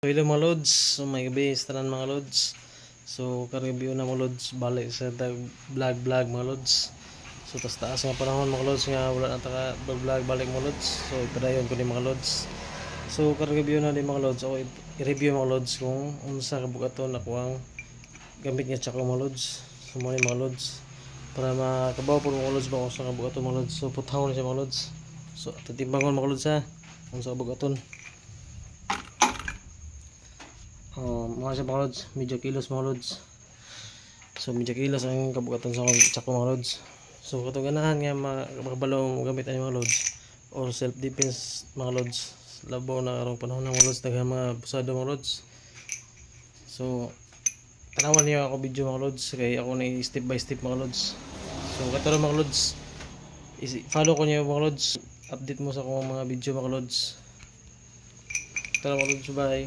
So hello mga lods, so may gabi tanan mga lods. So kareview na mga lods balik sa vlog mga lods. So taas nga panahon mga lods nga wala na taka vlog balik mga lods. So ipadayon ko ni mga lods. So kareview na din mga lods, o i-review mga lods kung unsa kabugaton ako ang gamit nga tsaka mga lods. So mo ni mga lods para makabaw po mga lods ba kung unsa kabugaton mga lods. So putahon siya mga lods. So titimbangon mga lods ha unsa kabugaton. Mga siya mga lods, medyo kilos mga lods. So medyo kilos ang kabugatan sa tsako mga lods. So katong ganahan nga makabalo gamit ani mga lods or self defense mga lods. Labaw na karong panahon ng mga lods, daghang mga busado mga lods. So tanawan niyo ako video mga lods kay ako ni step by step mga lods. So kato mga lods, follow ko niyo mga lods, update mo sa akong mga video mga lods. Tara mga lods, bye.